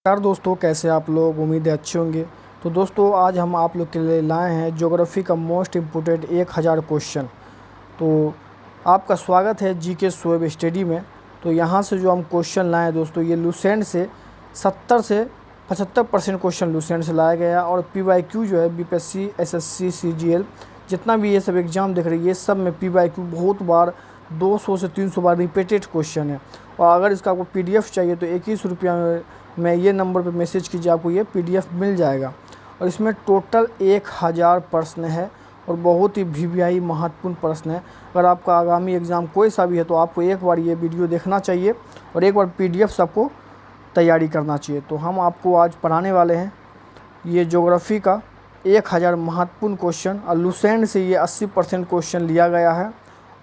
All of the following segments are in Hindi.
यार दोस्तों, कैसे आप लोग? उम्मीद है अच्छे होंगे। तो दोस्तों, आज हम आप लोग के लिए लाए हैं ज्योग्राफी का मोस्ट इम्पोर्टेंट 1000 क्वेश्चन। तो आपका स्वागत है जीके शोएब स्टडी में। तो यहाँ से जो हम क्वेश्चन लाए हैं दोस्तों, ये लूसेंट से 70 से 75% क्वेश्चन लूसेंट से लाया गया। और पीवाईक्यू जो है बीपीएससी, एसएससी, सीजीएल, जितना भी ये सब एग्ज़ाम देख रही है, ये सब में पीवाईक्यू बहुत बार 200 से 300 बार रिपीटेड क्वेश्चन है। और अगर इसका आपको पीडीएफ चाहिए तो 21 रुपया में ये नंबर पे मैसेज कीजिए, आपको ये पीडीएफ मिल जाएगा। और इसमें टोटल 1000 प्रश्न है और बहुत ही वीवीआई महत्वपूर्ण प्रश्न है। अगर आपका आगामी एग्ज़ाम कोई सा भी है तो आपको एक बार ये वीडियो देखना चाहिए और एक बार पीडीएफ सबको तैयारी करना चाहिए। तो हम आपको आज पढ़ाने वाले हैं ये ज्योग्राफी का 1000 महत्वपूर्ण क्वेश्चन। और लूसेंट से ये 80% क्वेश्चन लिया गया है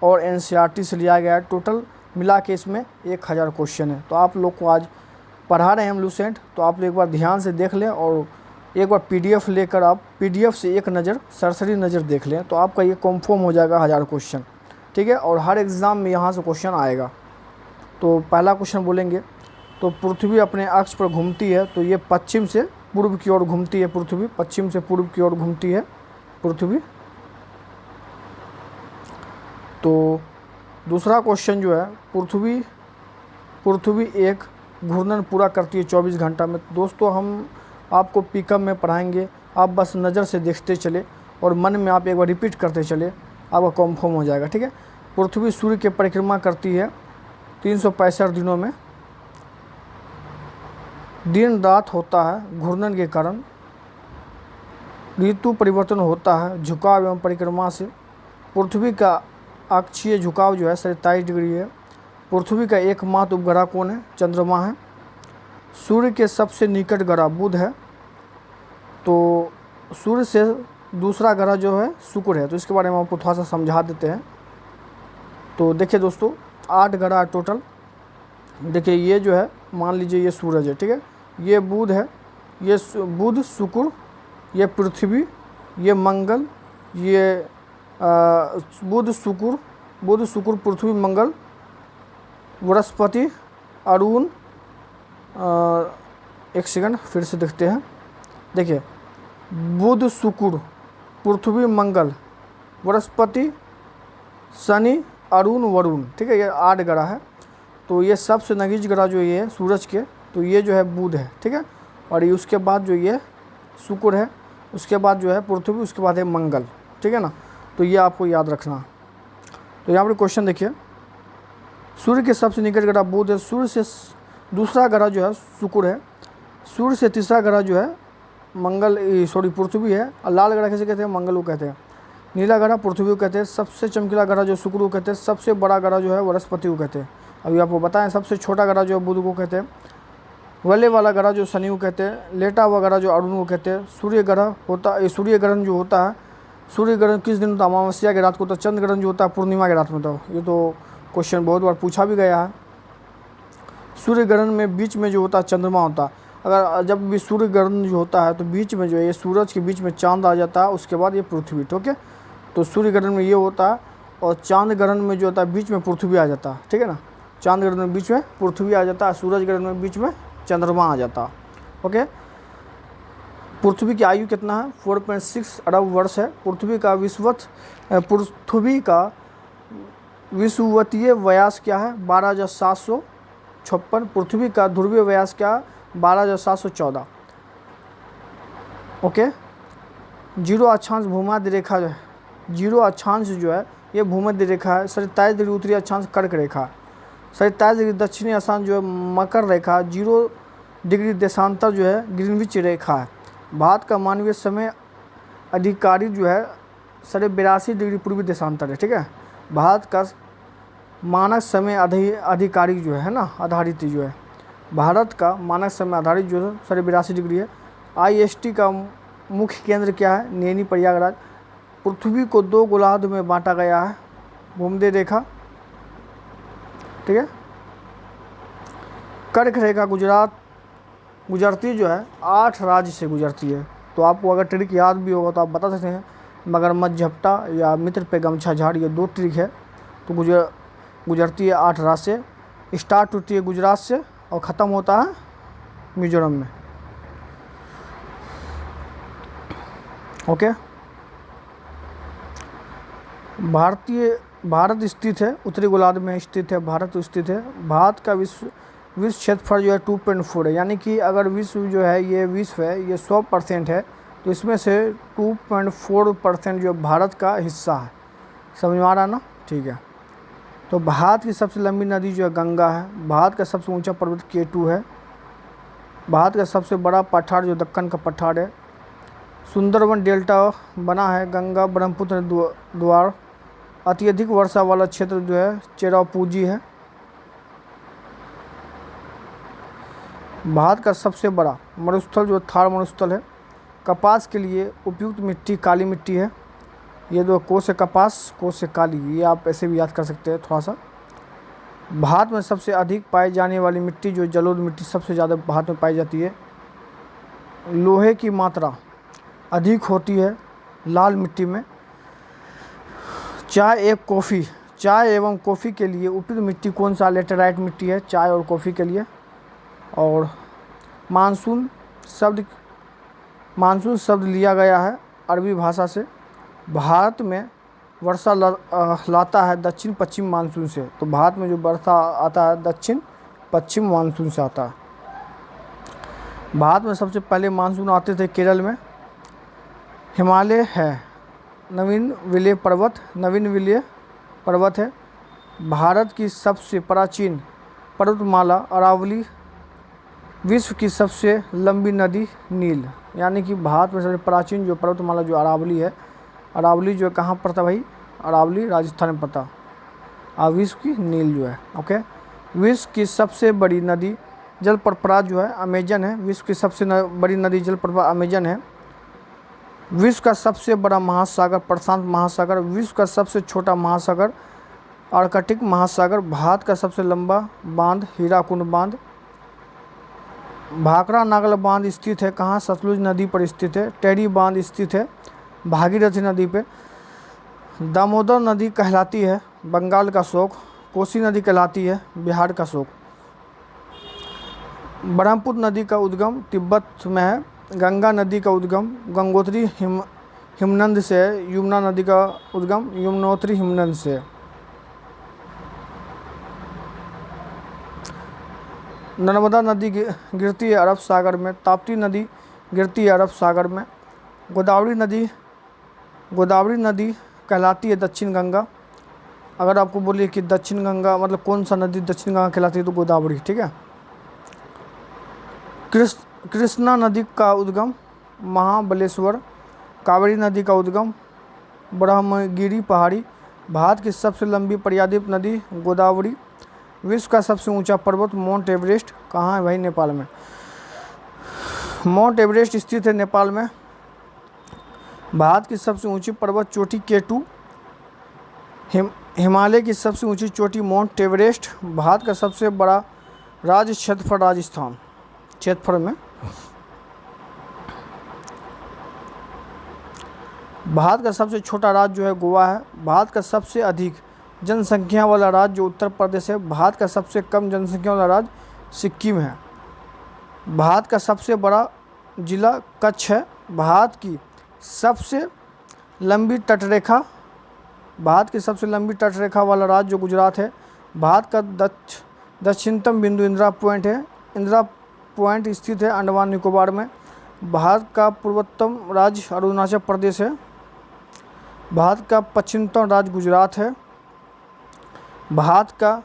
और एनसीईआरटी से लिया गया है। टोटल मिला के इसमें 1000 क्वेश्चन है। तो आप लोग को आज पढ़ा रहे हैं हम लूसेंट, तो आप लोग एक बार ध्यान से देख लें और एक बार पीडीएफ लेकर आप पीडीएफ से एक नज़र, सरसरी नज़र देख लें, तो आपका ये कंफर्म हो जाएगा 1000 क्वेश्चन। ठीक है, और हर एग्ज़ाम में यहाँ से क्वेश्चन आएगा। तो पहला क्वेश्चन बोलेंगे, तो पृथ्वी अपने अक्ष पर घूमती है, तो ये पश्चिम से पूर्व की ओर घूमती है। पृथ्वी पश्चिम से पूर्व की ओर घूमती है पृथ्वी। तो दूसरा क्वेश्चन जो है, पृथ्वी एक घूर्णन पूरा करती है 24 घंटा में। दोस्तों, हम आपको पिकअप में पढ़ाएंगे, आप बस नज़र से देखते चले और मन में आप एक बार रिपीट करते चले, आपका कंफर्म हो जाएगा। ठीक है, पृथ्वी सूर्य की परिक्रमा करती है 365 दिनों में। दिन रात होता है घूर्णन के कारण। ऋतु परिवर्तन होता है झुकाव एवं परिक्रमा से। पृथ्वी का अक्षीय झुकाव जो है 27 डिग्री है। पृथ्वी का एकमात्र उपग्रह कौन है? चंद्रमा है। सूर्य के सबसे निकट ग्रह बुध है। तो सूर्य से दूसरा ग्रह जो है शुक्र है। तो इसके बारे में आपको थोड़ा सा समझा देते हैं। तो देखिए दोस्तों, 8 ग्रह टोटल। देखिए, ये जो है, मान लीजिए ये सूरज है, ठीक है, ये बुध है, ये बुध, शुक्र, ये पृथ्वी, ये मंगल, ये बुध शुक्र पृथ्वी, मंगल, बृहस्पति, अरुण, एक सेकंड फिर से देखते हैं। देखिए, बुध, शुक्र, पृथ्वी, मंगल, बृहस्पति, शनि, अरुण, वरुण। ठीक है, ये 8 ग्रह है। तो ये सबसे नजीक ग्रह जो ये है सूरज के, तो ये जो है बुध है। ठीक है, और ये उसके बाद जो ये शुक्र है, उसके बाद जो है पृथ्वी, उसके बाद है मंगल। ठीक है ना, तो ये आपको याद रखना। तो यहाँ पर क्वेश्चन देखिए, सूर्य के सबसे निकट ग्रह बुध है। सूर्य से दूसरा ग्रह जो है शुक्र है। सूर्य से तीसरा ग्रह जो है पृथ्वी है। और लाल ग्रह कैसे कहते हैं? मंगल को कहते हैं। नीला ग्रह पृथ्वी को कहते हैं। सबसे चमकीला ग्रह जो शुक्र को कहते हैं। सबसे बड़ा ग्रह जो है बृहस्पति को कहते हैं। अभी आपको बताएं, सबसे छोटा ग्रह जो है बुध को कहते हैं। वले वाला ग्रह जो शनि को कहते हैं। लेटा हुआ ग्रह जो अरुण को कहते हैं। सूर्य ग्रहण जो होता है, सूर्य ग्रहण किस दिन होता है? अमावस्या की रात को। तो चंद्र ग्रहण जो होता है पूर्णिमा की रात में। तो ये तो क्वेश्चन बहुत बार पूछा भी गया है। सूर्य ग्रहण में बीच में जो होता है चंद्रमा होता है। अगर जब भी सूर्य ग्रहण जो होता है तो बीच में जो है ये सूरज के बीच में चांद आ जाता है, उसके बाद ये पृथ्वी। ठीक है, तो सूर्य ग्रहण में ये होता है और चांद ग्रहण में जो होता है बीच में पृथ्वी आ जाता है। ठीक है ना, चांद ग्रहण में बीच में पृथ्वी आ जाता है, सूरज ग्रहण में बीच में चंद्रमा आ जाता है। ओके, पृथ्वी की आयु कितना है? 4.6 अरब वर्ष है। पृथ्वी का विषुवतीय व्यास क्या है? 12,756। पृथ्वी का ध्रुवीय व्यास क्या है? 12,714। ओके, जीरो अक्षांश भूमध्य रेखा जो है, जीरो अक्षांश जो है ये भूमध्य रेखा है। 27 डिग्री उत्तरी अक्षांश कर्क रेखा, 27 डिग्री दक्षिणी अक्षांश जो है मकर रेखा, 0 डिग्री देशांतर जो है ग्रीनविच रेखा है। भारत का मानवीय समय अधिकारी जो है 82 डिग्री पूर्वी देशांतर है। ठीक है, भारत का मानक समय अधिकारी जो है ना, आधारित जो है, भारत का मानक समय आधारित जो है 82 डिग्री है। IST का मुख्य केंद्र क्या है? नैनी, प्रयागराज। पृथ्वी को 2 गोलार्ध में बांटा गया है, भूमध्य रेखा। ठीक है, कर्क रेखा गुजरती जो है 8 राज्य से गुजरती है। तो आपको अगर ट्रिक याद भी होगा तो आप बता सकते हैं, मगरमच्छ झपटा या मित्र पे गमछा झाड़, ये 2 ट्रिक है। तो गुजरती है 8 राज्य से, स्टार्ट होती है गुजरात से और ख़त्म होता है मिजोरम में। ओके, भारत स्थित है, उत्तरी गोलार्ध में स्थित है भारत स्थित है। भारत का विश्व क्षेत्रफल जो है 2.4 है, यानी कि अगर विश्व जो है ये 100% है तो इसमें से 2.4% जो भारत का हिस्सा है। समझ में आ रहा है ना? ठीक है। तो भारत की सबसे लंबी नदी जो है गंगा है। भारत का सबसे ऊंचा पर्वत K2 है। भारत का सबसे बड़ा पठार जो दक्कन का पठार है। सुंदरवन डेल्टा बना है गंगा ब्रह्मपुत्र द्वारा। अत्यधिक वर्षा वाला क्षेत्र जो है चेरापूंजी है। भारत का सबसे बड़ा मरुस्थल जो थार मरुस्थल है। कपास के लिए उपयुक्त मिट्टी काली मिट्टी है। ये दो को से कपास, को से काली, ये आप ऐसे भी याद कर सकते हैं थोड़ा सा। भारत में सबसे अधिक पाई जाने वाली मिट्टी जो जलोढ़ मिट्टी सबसे ज़्यादा भारत में पाई जाती है। लोहे की मात्रा अधिक होती है लाल मिट्टी में। चाय एवं कॉफ़ी के लिए उपयुक्त मिट्टी कौन सा? लेटेराइट मिट्टी है चाय और कॉफ़ी के लिए। और मानसून शब्द लिया गया है अरबी भाषा से। भारत में वर्षा लाता है दक्षिण पश्चिम मानसून से। तो भारत में जो वर्षा आता है दक्षिण पश्चिम मानसून से आता है। भारत में सबसे पहले मानसून आते थे केरल में। हिमालय है, नवीन विलय पर्वत है। भारत की सबसे प्राचीन पर्वतमाला अरावली। विश्व की सबसे लंबी नदी नील, यानी कि भारत में सबसे प्राचीन जो पर्वतमाला जो अरावली है। अरावली जो कहाँ पड़ता भाई? अरावली राजस्थान में पड़ता। और विश्व की नील जो है। ओके, विश्व की सबसे बड़ी नदी जलप्रपात जो है अमेजन है। विश्व की सबसे बड़ी नदी जलप्रपात अमेजन है। विश्व का सबसे बड़ा महासागर प्रशांत महासागर। विश्व का सबसे छोटा महासागर आर्कटिक महासागर। भारत का सबसे लंबा बांध हीराकुंड बांध। भाखड़ा नागल बांध स्थित है कहाँ? सतलुज नदी पर स्थित है। टेरी बांध स्थित है भागीरथी नदी पे। दामोदर नदी कहलाती है बंगाल का शोक। कोसी नदी कहलाती है बिहार का शोक। ब्रह्मपुत्र नदी का उद्गम तिब्बत में है। गंगा नदी का उद्गम गंगोत्री हिमनद से है। यमुना नदी का उद्गम यमुनोत्री हिमनद से है। नर्मदा नदी गिरती है अरब सागर में। ताप्ती नदी गिरती है अरब सागर में। गोदावरी नदी कहलाती है दक्षिण गंगा। अगर आपको बोलिए कि दक्षिण गंगा मतलब कौन सा नदी दक्षिण गंगा कहलाती है तो गोदावरी। ठीक है। कृष्णा नदी का उद्गम महाबलेश्वर। कावेरी नदी का उद्गम ब्रह्मगिरी पहाड़ी। भारत की सबसे लंबी प्रयादिप नदी गोदावरी। विश्व का सबसे ऊंचा पर्वत माउंट एवरेस्ट कहाँ है भाई? नेपाल में। माउंट एवरेस्ट स्थित है नेपाल में। भारत की सबसे ऊंची पर्वत चोटी K2। हिमालय की सबसे ऊंची चोटी माउंट एवरेस्ट। भारत का सबसे बड़ा राज्य क्षेत्रफल राजस्थान क्षेत्रफल में। भारत का सबसे छोटा राज्य जो है गोवा है। भारत का सबसे अधिक जनसंख्या वाला राज्य जो उत्तर प्रदेश है। भारत का सबसे कम जनसंख्या वाला राज्य सिक्किम है। भारत का सबसे बड़ा जिला कच्छ है। भारत की सबसे लंबी तटरेखा वाला राज्य जो गुजरात है। भारत का दक्षिणतम बिंदु इंदिरा पॉइंट है। इंदिरा पॉइंट स्थित है अंडमान निकोबार में। भारत का पूर्वोत्तम राज्य अरुणाचल प्रदेश है। भारत का पश्चिमतम राज्य गुजरात है। भारत का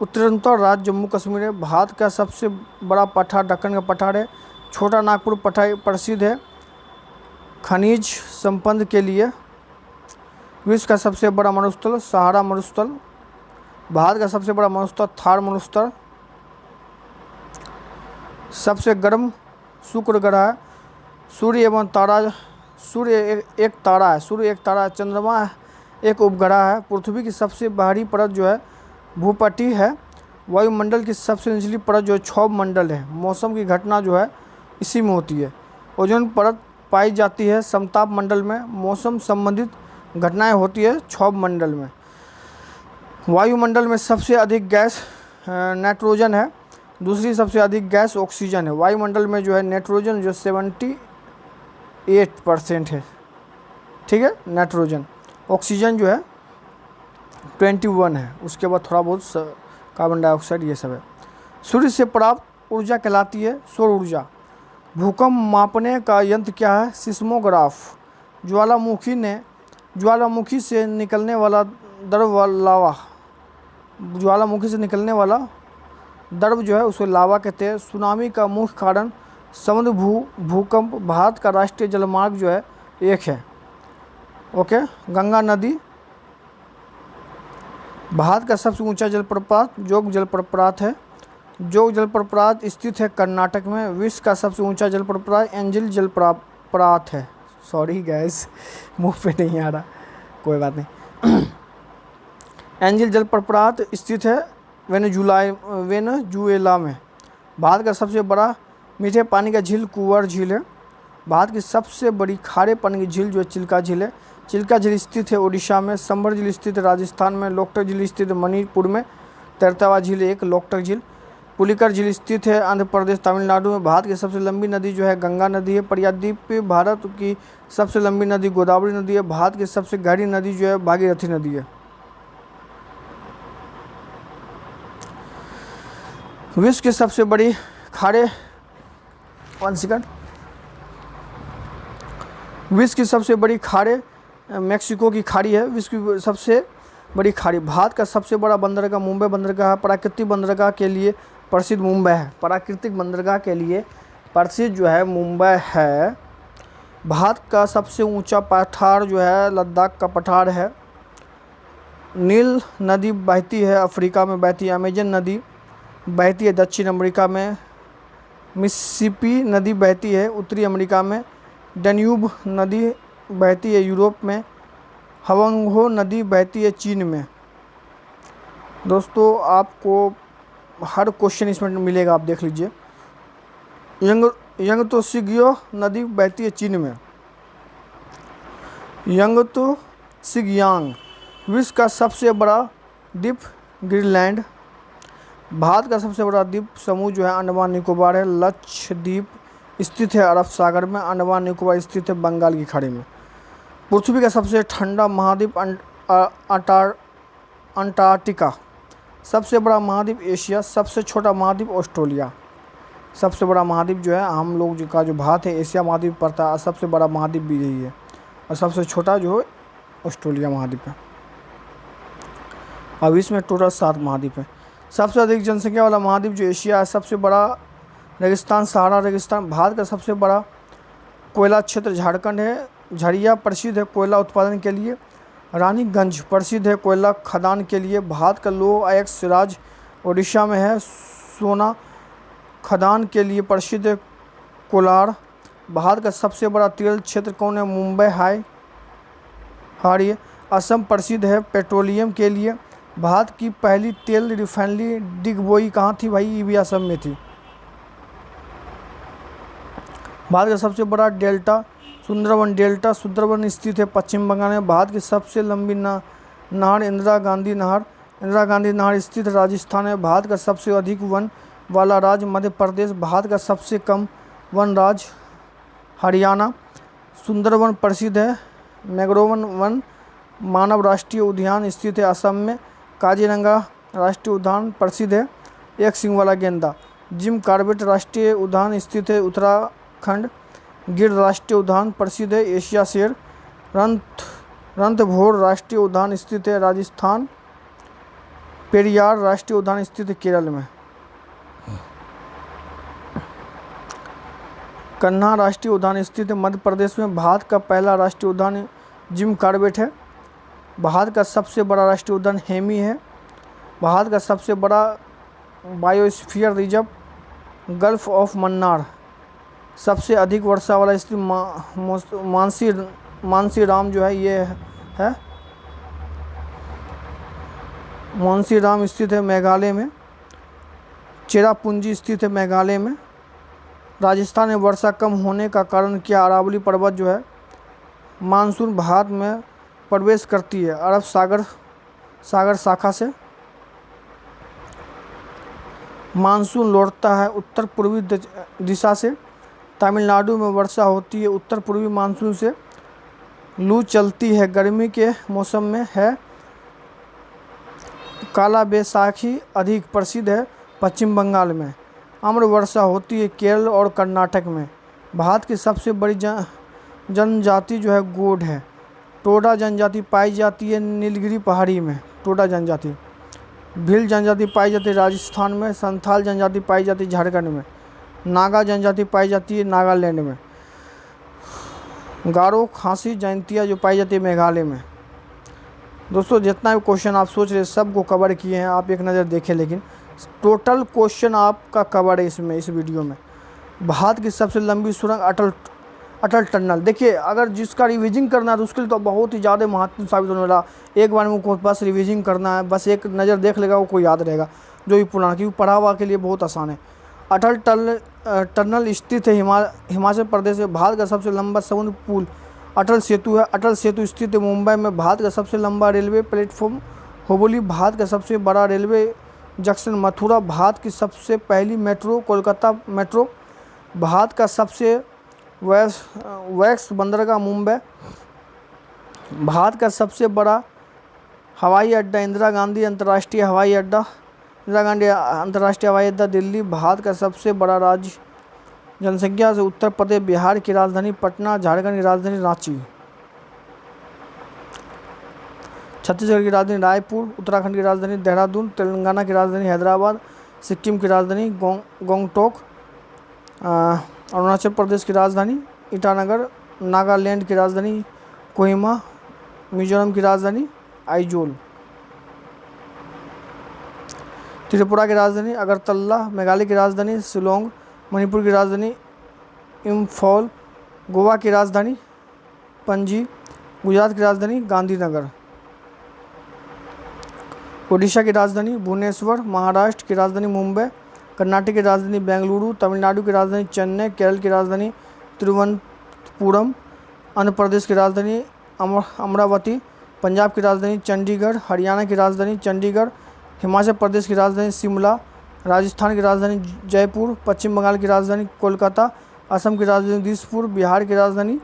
उत्तरोत्तर राज्य जम्मू कश्मीर है। भारत का सबसे बड़ा पठार दक्कन का पठार है। छोटा नागपुर पठार प्रसिद्ध है खनिज संपदा के लिए। विश्व का सबसे बड़ा मरुस्थल सहारा मरुस्थल। भारत का सबसे बड़ा मरुस्थल थार मरुस्थल। सबसे गर्म शुक्र ग्रह है। सूर्य एक तारा है। चंद्रमा एक उपग्रह है। पृथ्वी की सबसे बाहरी परत जो है भूपटल है। वायुमंडल की सबसे निचली परत जो है क्षोभ मंडल है। मौसम की घटना जो है इसी में होती है। ओजोन परत पाई जाती है समताप मंडल में। मौसम संबंधित घटनाएं होती है क्षोभ मंडल में। वायुमंडल में सबसे अधिक गैस नाइट्रोजन है। दूसरी सबसे अधिक गैस ऑक्सीजन है। वायुमंडल में जो है नाइट्रोजन जो 78% है, ठीक है, नाइट्रोजन। ऑक्सीजन जो है 21 है, उसके बाद थोड़ा बहुत कार्बन डाइऑक्साइड ये सब है। सूर्य से प्राप्त ऊर्जा कहलाती है सौर ऊर्जा। भूकंप मापने का यंत्र क्या है? सिस्मोग्राफ। ज्वालामुखी से निकलने वाला द्रव लावा, ज्वालामुखी से निकलने वाला द्रव जो है उसको लावा कहते हैं। सुनामी का मुख्य कारण समुद्र भूकंप। भारत का राष्ट्रीय जलमार्ग जो है एक है, ओके, गंगा नदी। भारत का सबसे ऊंचा जलप्रपात जोग जलप्रपात है। जोग जलप्रपात स्थित है कर्नाटक में। विश्व का सबसे ऊंचा जलप्रपात एंजिल जलप्रपात है। सॉरी गैस, मुंह पे नहीं आ रहा, कोई बात नहीं। एंजिल जलप्रपात स्थित है वेनेजुएला में। भारत का सबसे बड़ा मीठे पानी का झील कुंवर झील है। भारत की सबसे बड़ी खारे पानी की झील जो है चिल्का झील है। चिल्का झील स्थित है उड़ीसा में। संबर झील स्थित है राजस्थान में। लोकटक झील स्थित है मणिपुर में। तरतावा झील एक, लोकटक झील। पुलिकर झील स्थित है आंध्र प्रदेश तमिलनाडु में। भारत की सबसे लंबी नदी जो है गंगा नदी है। प्रायद्वीप भारत की सबसे लंबी नदी गोदावरी नदी है। भारत की सबसे गहरी नदी जो है भागीरथी नदी है। विश्व की सबसे बड़ी खाड़ी, विश्व की सबसे बड़ी खाड़ी मेक्सिको की खाड़ी है। विश्व की सबसे बड़ी खाड़ी। भारत का सबसे बड़ा बंदरगाह मुंबई बंदरगाह है। प्राकृतिक बंदरगाह के लिए प्रसिद्ध मुंबई है। प्राकृतिक बंदरगाह के लिए प्रसिद्ध जो है मुंबई है। भारत का सबसे ऊंचा पठार जो है लद्दाख का पठार है। नील नदी बहती है अफ्रीका में बहती है। अमेजन नदी बहती है दक्षिण अमेरिका में। मिसिसिपी नदी बहती है उत्तरी अमेरिका में। डैन्यूब नदी बहती है यूरोप में। हवंगहो नदी बहती है चीन में। दोस्तों आपको हर क्वेश्चन इसमें मिलेगा, आप देख लीजिए। यांगत्से नदी बहती है चीन में। यांगत्से। विश्व का सबसे बड़ा द्वीप ग्रीनलैंड। भारत का सबसे बड़ा द्वीप समूह जो है अंडमान निकोबार है। लक्षद्वीप स्थित है अरब सागर में। अंडमान निकोबार स्थित है बंगाल की खाड़ी में। पृथ्वी का सबसे ठंडा महाद्वीप अंटार्कटिका। सबसे बड़ा महाद्वीप एशिया। सबसे छोटा महाद्वीप ऑस्ट्रेलिया। सबसे बड़ा महाद्वीप जो है हम लोग का जो भारत है एशिया महाद्वीप पड़ता है। सबसे बड़ा महाद्वीप भी यही है और सबसे छोटा जो है ऑस्ट्रेलिया महाद्वीप है। अब इसमें टोटल 7 महाद्वीप है। सबसे अधिक जनसंख्या वाला महाद्वीप जो एशिया है। सबसे बड़ा रेगिस्तान सहारा रेगिस्तान। भारत का सबसे बड़ा कोयला क्षेत्र झारखंड है। झरिया प्रसिद्ध है कोयला उत्पादन के लिए। रानीगंज प्रसिद्ध है कोयला खदान के लिए। भारत का लोह अयस्क राज्य उड़ीसा में है। सोना खदान के लिए प्रसिद्ध है कोलार। भारत का सबसे बड़ा तेल क्षेत्र कौन है? मुंबई हाड़ी। असम प्रसिद्ध है पेट्रोलियम के लिए। भारत की पहली तेल रिफाइनरी डिगबोई कहाँ थी भाई? ये भी असम में थी। भारत का सबसे बड़ा डेल्टा सुंदरवन डेल्टा सुंदरवन स्थित है पश्चिम बंगाल में। भारत की सबसे लंबी नहर इंदिरा गांधी नहर स्थित राजस्थान में। भारत का सबसे अधिक वन वाला राज्य मध्य प्रदेश। भारत का सबसे कम वन राज्य हरियाणा। सुंदरवन प्रसिद्ध है। मैंग्रोव वन मानव राष्ट्रीय उद्यान स्थित है असम में। काजीरंगा राष्ट्रीय उद्यान प्रसिद्ध है एक सिंग वाला गेंदा। जिम कॉर्बेट राष्ट्रीय उद्यान स्थित है उत्तराखंड। गिर राष्ट्रीय उद्यान प्रसिद्ध है एशिया शेर। रणथंभौर राष्ट्रीय उद्यान स्थित है राजस्थान। पेरियार राष्ट्रीय उद्यान स्थित है केरल में। कन्हा राष्ट्रीय उद्यान स्थित है मध्य प्रदेश में। भारत का पहला राष्ट्रीय उद्यान जिम कॉर्बेट है। भारत का सबसे बड़ा राष्ट्रीय उद्यान हेमी है। भारत का सबसे बड़ा biosphere reserve gulf of Mannar. सबसे अधिक वर्षा वाला स्थित मानसीराम जो है ये है। मानसीराम स्थित है मेघालय में। चेरापूंजी स्थित है मेघालय में। राजस्थान में वर्षा कम होने का कारण क्या? अरावली पर्वत जो है मानसून भारत में प्रवेश करती है अरब सागर शाखा से। मानसून लौटता है उत्तर पूर्वी दिशा से। तमिलनाडु में वर्षा होती है उत्तर पूर्वी मानसून से। लू चलती है गर्मी के मौसम में है। काला बैसाखी अधिक प्रसिद्ध है पश्चिम बंगाल में। आम्र वर्षा होती है केरल और कर्नाटक में। भारत की सबसे बड़ी जनजाति जो है गोंड है। टोडा जनजाति पाई जाती है नीलगिरी पहाड़ी में। टोडा जनजाति। भील जनजाति पाई जाती है राजस्थान में। संथाल जनजाति पाई जाती है झारखंड में। नागा जनजाति पाई जाती है नागालैंड में। गारो खासी जयंतिया जो पाई जाती है मेघालय में। दोस्तों जितना भी क्वेश्चन आप सोच रहे सब को कवर किए हैं, आप एक नज़र देखें, लेकिन टोटल क्वेश्चन आपका कवर है इसमें, इस वीडियो में। भारत की सबसे लंबी सुरंग अटल टनल। देखिए अगर जिसका रिवीजिंग करना है तो उसके लिए तो बहुत ही ज़्यादा महत्वपूर्ण साबित होने वाला। एक बार में उनको बस रिवीजिंग करना है, बस एक नज़र देख लेगा वो को याद रहेगा जो भी पुराना, क्योंकि पढ़ा हुआ के लिए बहुत आसान है। अटल टनल स्थित है हिमाचल प्रदेश में। भारत का सबसे लंबा समुद्र पुल अटल सेतु है। अटल सेतु स्थित है मुंबई में। भारत का सबसे लंबा रेलवे प्लेटफॉर्म हुबली। भारत का सबसे बड़ा रेलवे जंक्शन मथुरा। भारत की सबसे पहली मेट्रो कोलकाता मेट्रो। भारत का सबसे वैक्स बंदरगाह मुंबई। भारत का सबसे बड़ा हवाई अड्डा इंदिरा गांधी अंतर्राष्ट्रीय हवाई अड्डा दिल्ली। भारत का सबसे बड़ा राज्य जनसंख्या से उत्तर प्रदेश। बिहार की राजधानी पटना। झारखंड की राजधानी रांची। छत्तीसगढ़ की राजधानी रायपुर। उत्तराखंड की राजधानी देहरादून। तेलंगाना की राजधानी हैदराबाद। सिक्किम की राजधानी गंगटोक। अरुणाचल प्रदेश की राजधानी ईटानगर। नागालैंड की राजधानी कोहिमा। मिजोरम की राजधानी आइजोल। त्रिपुरा की राजधानी अगरतला। मेघालय की राजधानी शिलोंग। मणिपुर की राजधानी इम्फॉल। गोवा की राजधानी पणजी। गुजरात की राजधानी गांधीनगर। ओडिशा की राजधानी भुवनेश्वर। महाराष्ट्र की राजधानी मुंबई। कर्नाटक की राजधानी बेंगलुरु। तमिलनाडु की राजधानी चेन्नई। केरल की राजधानी तिरुवनंतपुरम। आंध्र प्रदेश की राजधानी अमरावती। पंजाब की राजधानी चंडीगढ़। हरियाणा की राजधानी चंडीगढ़। हिमाचल प्रदेश की राजधानी शिमला। राजस्थान की राजधानी जयपुर। पश्चिम बंगाल की राजधानी कोलकाता। असम की राजधानी दिसपुर। बिहार की राजधानी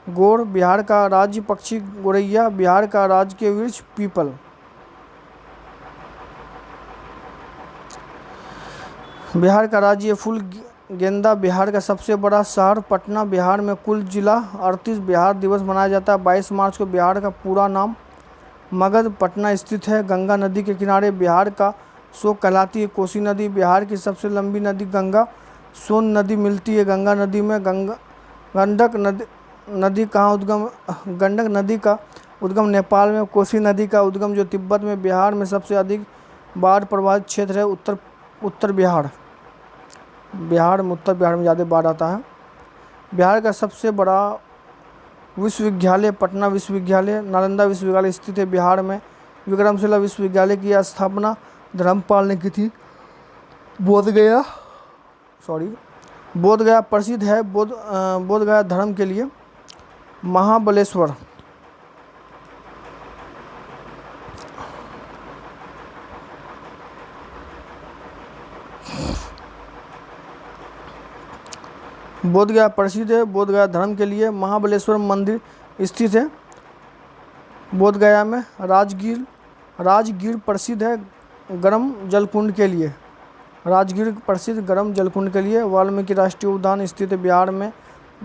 गौड़। बिहार का राज्य पक्षी गोरैया। बिहार का राजकीय वृक्ष पीपल। बिहार का राज्य फूल गेंदा। बिहार का सबसे बड़ा शहर पटना। बिहार में कुल जिला 38। बिहार दिवस मनाया जाता है 22 मार्च को। बिहार का पूरा नाम मगध। पटना स्थित है गंगा नदी के किनारे। बिहार का शोक कहलाती है कोसी नदी। बिहार की सबसे लंबी नदी गंगा सोन नदी मिलती है गंगा नदी में। गंडक नदी कहाँ उद्गम? गंडक नदी का उद्गम नेपाल में। कोसी नदी का उद्गम जो तिब्बत में। बिहार में सबसे अधिक बाढ़ प्रभावित क्षेत्र है उत्तर बिहार। बिहार में उत्तर बिहार में ज़्यादा बाढ़ आता है। बिहार का सबसे बड़ा विश्वविद्यालय पटना विश्वविद्यालय। नालंदा विश्वविद्यालय स्थित है बिहार में। विक्रमशिला विश्वविद्यालय की स्थापना धर्मपाल ने की थी। बोधगया प्रसिद्ध है बोधगया धर्म के लिए। महाबलेश्वर बोधगया प्रसिद्ध है बोधगया धर्म के लिए। महाबलेश्वर मंदिर स्थित है बोधगया में। राजगीर प्रसिद्ध है गर्म जलकुंड के लिए। राजगीर प्रसिद्ध गर्म जलकुंड के लिए। वाल्मीकि राष्ट्रीय उद्यान स्थित है बिहार में।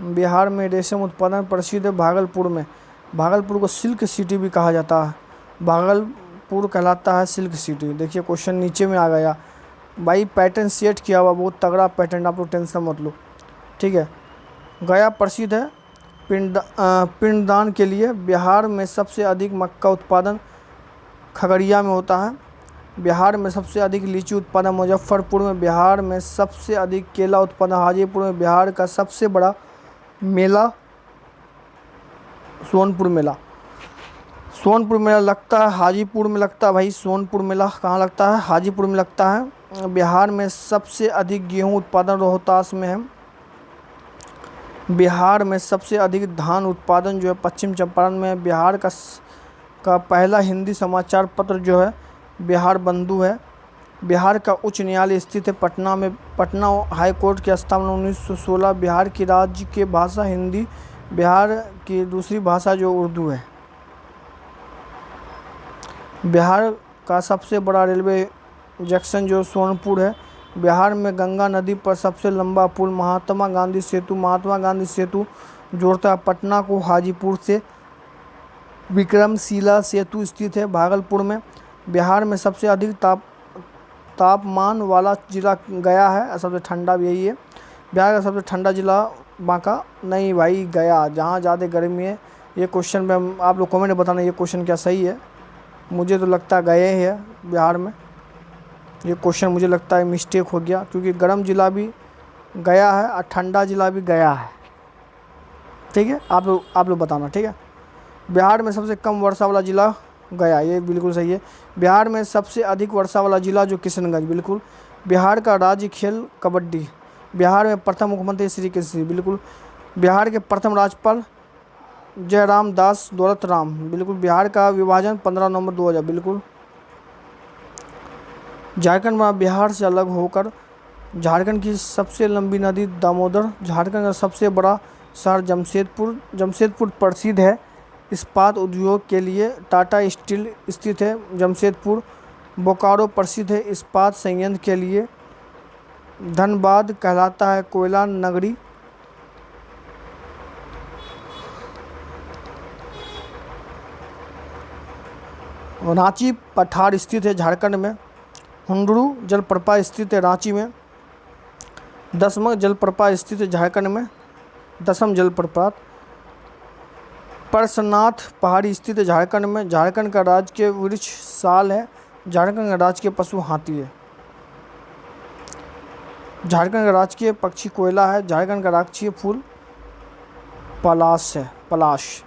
बिहार में रेशम उत्पादन प्रसिद्ध है भागलपुर में। भागलपुर को सिल्क सिटी भी कहा जाता है। भागलपुर कहलाता है सिल्क सिटी। देखिए क्वेश्चन नीचे में आ गया भाई, पैटर्न सेट किया हुआ बहुत तगड़ा पैटर्न, आप लोग टेंशन मत लो, ठीक है। गया प्रसिद्ध है पिंडदान के लिए। बिहार में सबसे अधिक मक्का उत्पादन खगड़िया में होता है। बिहार में सबसे अधिक लीची उत्पादन मुजफ्फरपुर में। बिहार में सबसे अधिक केला उत्पादन हाजीपुर में। बिहार का सबसे बड़ा मेला सोनपुर मेला लगता है हाजीपुर में लगता है भाई। सोनपुर मेला कहाँ लगता है? हाजीपुर में लगता है। बिहार में सबसे अधिक गेहूं उत्पादन रोहतास में है। बिहार में सबसे अधिक धान उत्पादन जो है पश्चिम चंपारण में है। बिहार का पहला हिंदी समाचार पत्र जो है बिहार बंधु है। बिहार का उच्च न्यायालय स्थित है पटना में। पटना हाई कोर्ट की स्थापना 1916। बिहार की राज्य की भाषा हिंदी, बिहार की दूसरी भाषा जो उर्दू है। बिहार का सबसे बड़ा रेलवे जंक्शन जो सोनपुर है। बिहार में गंगा नदी पर सबसे लंबा पुल महात्मा गांधी सेतु। महात्मा गांधी सेतु जोड़ता है पटना को हाजीपुर से। विक्रमशिला सेतु स्थित है भागलपुर में। बिहार में सबसे अधिक तापमान वाला जिला गया है, सबसे ठंडा भी यही है। बिहार का सबसे ठंडा जिला बांका नहीं भाई, गया, जहाँ ज़्यादा गर्मी है। ये क्वेश्चन में आप लोग कमेंट में बताना ये क्वेश्चन क्या सही है। मुझे तो लगता है गए ही है बिहार में। ये क्वेश्चन मुझे लगता है मिस्टेक हो गया, क्योंकि गर्म जिला भी गया है और ठंडा जिला भी गया है। ठीक है, आप लोग बताना। ठीक है, बिहार में सबसे कम वर्षा वाला जिला गया, ये बिल्कुल सही है। बिहार में सबसे अधिक वर्षा वाला जिला जो किशनगंज, बिल्कुल। बिहार का राज्य खेल कबड्डी। बिहार में प्रथम मुख्यमंत्री श्री कृष्ण, बिल्कुल। बिहार के प्रथम राज्यपाल जयराम दास दौलत राम, बिल्कुल। बिहार का विभाजन 15 नवंबर 2000, बिल्कुल। झारखंड में बिहार से अलग होकर झारखंड की सबसे लंबी नदी दामोदर। झारखंड का सबसे बड़ा शहर जमशेदपुर। जमशेदपुर प्रसिद्ध है इस्पात उद्योग के लिए। टाटा स्टील स्थित है जमशेदपुर। बोकारो प्रसिद्ध है इस्पात संयंत्र के लिए। धनबाद कहलाता है कोयला नगरी। रांची पठार स्थित है झारखंड में। हुंडरू जलप्रपात स्थित है रांची में। दसम जलप्रपात स्थित है झारखंड में, दसम जलप्रपात। परसनाथ पहाड़ी स्थित है झारखंड में। झारखंड का राजकीय वृक्ष साल है। झारखंड का राजकीय पशु हाथी है। झारखंड का राजकीय पक्षी कोयला है। झारखंड का राजकीय फूल पलाश है, पलाश।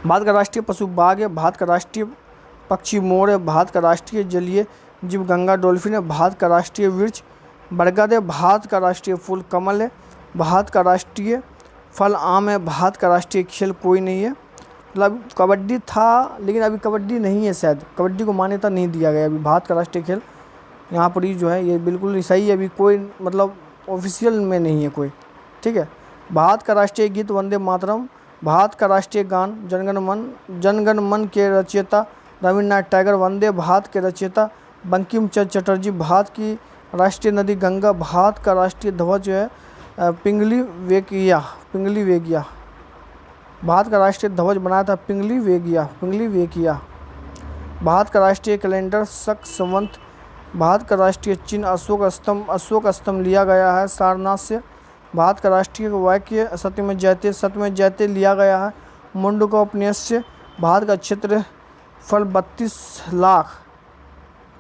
भारत का राष्ट्रीय पशु बाघ है। भारत का राष्ट्रीय पक्षी मोर है। भारत का राष्ट्रीय जलीय जीव गंगा डॉल्फिन है। भारत का राष्ट्रीय वृक्ष बरगद है। भारत का राष्ट्रीय फूल कमल है। भारत का राष्ट्रीय फल आम है। भारत का राष्ट्रीय खेल कोई नहीं है। मतलब कबड्डी था, लेकिन अभी कबड्डी नहीं है, शायद कबड्डी को मान्यता नहीं दिया गया अभी। भारत का राष्ट्रीय खेल यहाँ पर ही जो है ये बिल्कुल सही है, अभी कोई मतलब ऑफिशियल में नहीं है कोई। ठीक है, भारत का राष्ट्रीय गीत वंदे मातरम। भारत का राष्ट्रीय गान जनगण मन के रचयिता रविन्द्रनाथ टैगोर। वंदे भारत के रचयिता बंकिम चंद्र चटर्जी। भारत की राष्ट्रीय नदी गंगा। भारत का राष्ट्रीय ध्वज जो है पिंगली वेगिया। भारत का राष्ट्रीय ध्वज बनाया था पिंगली वेगिया। भारत का राष्ट्रीय कैलेंडर शक संवत। भारत का राष्ट्रीय चिन्ह अशोक स्तंभ लिया गया है सारनाथ से। भारत का राष्ट्रीय वाक्य सत्यमेव जयते लिया गया है मुंडकोपनिषद से। भारत का क्षेत्रफल 32 लाख,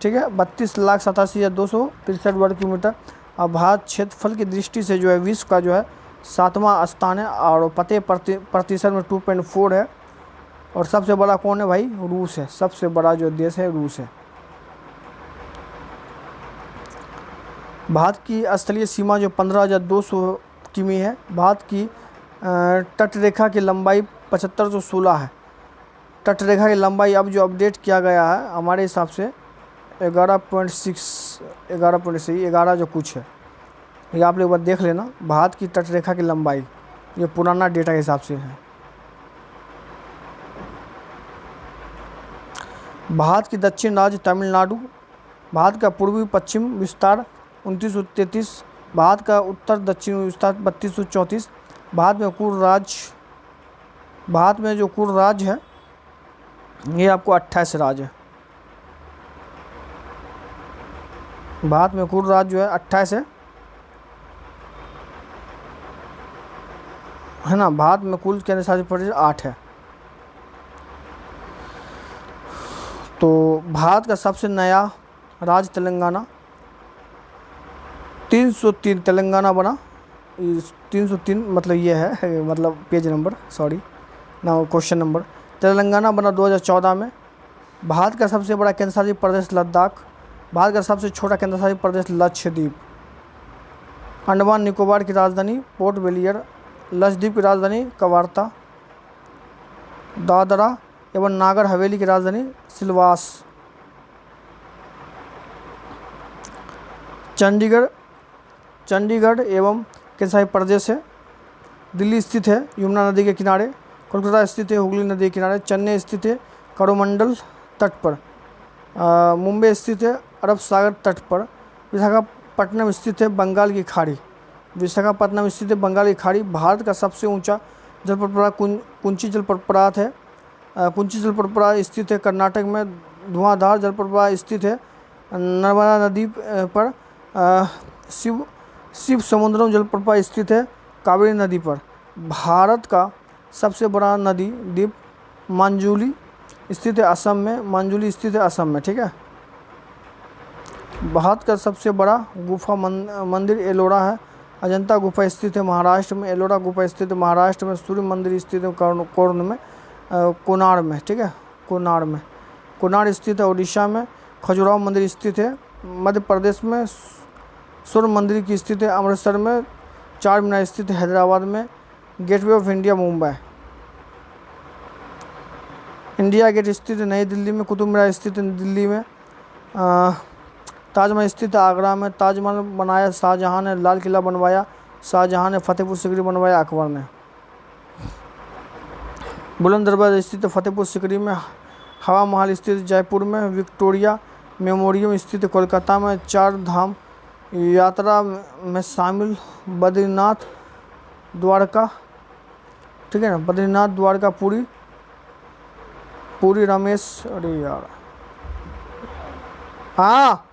ठीक है, 32,87,263 वर्ग किलोमीटर। और भारत क्षेत्रफल की दृष्टि से जो है विश्व का जो है 7वां स्थान है और पते प्रतिशत में 2.4 है। और सबसे बड़ा कौन है भाई? रूस है। सबसे बड़ा जो देश है रूस है। भारत की स्थलीय सीमा जो 15,200 किमी है। भारत की तटरेखा की लंबाई 7516 है। तटरेखा की लंबाई अब जो अपडेट किया गया है हमारे हिसाब से 11 जो कुछ है, ये आप लोग एक बार देख लेना। भारत की तटरेखा की लंबाई ये पुराना डेटा के हिसाब से है। भारत की दक्षिण राज्य तमिलनाडु। भारत का पूर्वी पश्चिम विस्तार 2933। भारत का उत्तर दक्षिण विस्तार 3234। भारत में जो कुल राज्य है ये आपको 28 राज्य है। भारत में कुल राज्य जो है 28 है ना। भारत में कुल केंद्र शासित प्रदेश 8 है। तो भारत का सबसे नया राज्य तेलंगाना 303 तेलंगाना बना। 303 मतलब ये है, मतलब पेज नंबर, सॉरी ना, क्वेश्चन नंबर। तेलंगाना बना 2014 में। भारत का सबसे बड़ा केंद्र शासित प्रदेश लद्दाख। भारत का सबसे छोटा केंद्र शासित प्रदेश लक्षद्वीप। अंडमान निकोबार की राजधानी पोर्ट ब्लेयर। लक्षद्वीप की राजधानी कवारता। दादरा एवं नागर हवेली की राजधानी सिलवास। चंडीगढ़ चंडीगढ़ एवं केसाई प्रदेश है। दिल्ली स्थित है यमुना नदी के किनारे। कोलकाता स्थित है हुगली नदी के किनारे। चेन्नई स्थित है कोरोमंडल तट पर। मुंबई स्थित है अरब सागर तट पर। विशाखापट्टनम स्थित है बंगाल की खाड़ी। विशाखापट्टनम स्थित है बंगाल की खाड़ी। भारत का सबसे ऊंचा जलप्रपात कुंची जलप्रपात है। कुंची जलप्रपात स्थित है कर्नाटक में। धुआंधार जलप्रपात स्थित है नर्मदा नदी पर। शिव समुद्रम जलप्रपात स्थित है कावेरी नदी पर। भारत का सबसे बड़ा नदी द्वीप मांजुली स्थित है असम में। मांजुली स्थित है असम में, ठीक है। भारत का सबसे बड़ा गुफा मंदिर एलोरा है। अजंता गुफा स्थित है महाराष्ट्र में। एलोरा गुफा स्थित है महाराष्ट्र में। सूर्य मंदिर स्थित है कोर्ण में, कोणार्क में, ठीक है, कोणार्क में। कोणार्क स्थित है उड़ीसा में। खजुराहो मंदिर स्थित है मध्य प्रदेश में। सूर्य मंदिर की स्थित है अमृतसर में। चार मीनार स्थित है हैदराबाद में। Gateway of India Mumbai. India Gate स्थित है नई दिल्ली में। कुतुब मीनार स्थित है दिल्ली में। ताजमहल स्थित है आगरा में। ताजमहल बनाया शाहजहां ने। लाल किला बनवाया शाहजहां ने। फतेहपुर सिकरी बनवाया अकबर ने। बुलंद दरवाजा स्थित है फतेहपुर सिकरी में। हवा महल स्थित जयपुर में। विक्टोरिया मेमोरियम स्थित कोलकाता में। चार धाम यात्रा में शामिल बद्रीनाथ द्वारका, ठीक है ना, बद्रीनाथ द्वारका पूरी रमेश, अरे यार, हाँ